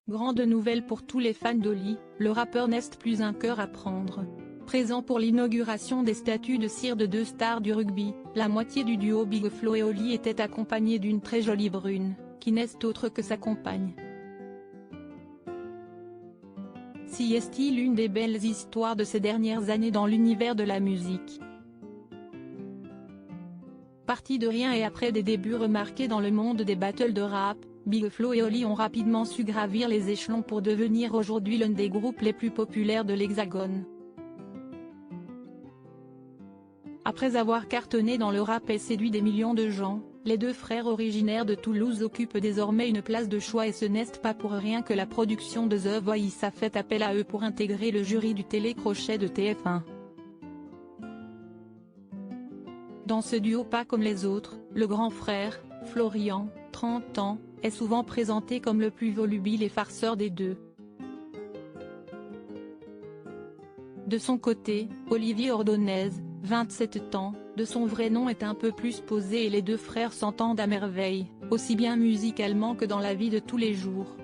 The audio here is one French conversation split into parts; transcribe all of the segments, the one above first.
Grande nouvelle pour tous les fans d'Oli, le rappeur n'est plus un cœur à prendre. Présent pour l'inauguration des statues de cire de deux stars du rugby, la moitié du duo Big Flo et Oli était accompagnée d'une très jolie brune, qui n'est autre que sa compagne. Si est-il l'une des belles histoires de ces dernières années dans l'univers de la musique. Parti de rien et après des débuts remarqués dans le monde des battles de rap, Big Flo et Oli ont rapidement su gravir les échelons pour devenir aujourd'hui l'un des groupes les plus populaires de l'Hexagone. Après avoir cartonné dans le rap et séduit des millions de gens, les deux frères originaires de Toulouse occupent désormais une place de choix et ce n'est pas pour rien que la production de The Voice a fait appel à eux pour intégrer le jury du télécrochet de TF1. Dans ce duo pas comme les autres, le grand frère, Florian, 30 ans, est souvent présenté comme le plus volubile et farceur des deux. De son côté, Olivier Ordonez, 27 ans, de son vrai nom est un peu plus posé et les deux frères s'entendent à merveille, aussi bien musicalement que dans la vie de tous les jours.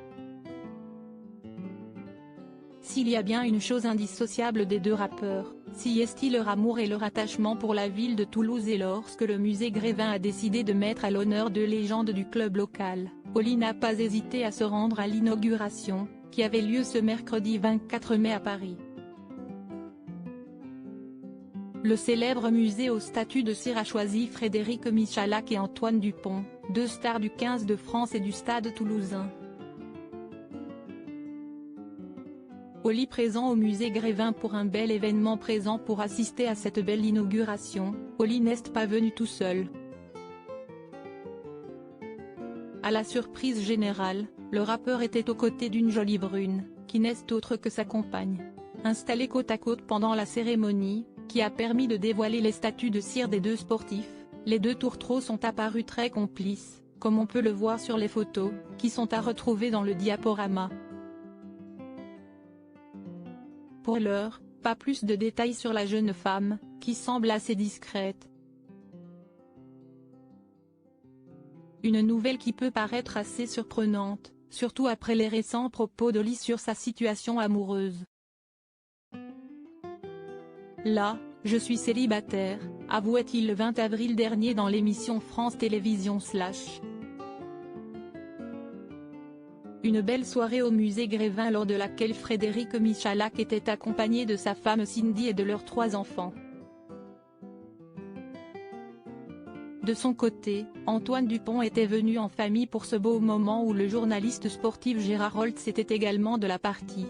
S'il y a bien une chose indissociable des deux rappeurs, si est-il leur amour et leur attachement pour la ville de Toulouse et lorsque le musée Grévin a décidé de mettre à l'honneur deux légendes du club local, Oli n'a pas hésité à se rendre à l'inauguration, qui avait lieu ce mercredi 24 mai à Paris. Le célèbre musée aux statues de cire a choisi Frédéric Michalak et Antoine Dupont, deux stars du 15 de France et du Stade toulousain. Oli présent au musée Grévin pour un bel événement présent pour assister à cette belle inauguration, Oli n'est pas venu tout seul. À la surprise générale, le rappeur était aux côtés d'une jolie brune, qui n'est autre que sa compagne. Installés côte à côte pendant la cérémonie, qui a permis de dévoiler les statues de cire des deux sportifs, les deux tourtereaux sont apparus très complices, comme on peut le voir sur les photos, qui sont à retrouver dans le diaporama. Pour l'heure, pas plus de détails sur la jeune femme, qui semble assez discrète. Une nouvelle qui peut paraître assez surprenante, surtout après les récents propos d'Oli sur sa situation amoureuse. Là, je suis célibataire, avouait-il le 20 avril dernier dans l'émission France Télévisions /. Une belle soirée au musée Grévin lors de laquelle Frédéric Michalak était accompagné de sa femme Cindy et de leurs 3 enfants. De son côté, Antoine Dupont était venu en famille pour ce beau moment où le journaliste sportif Gérard Holtz était également de la partie.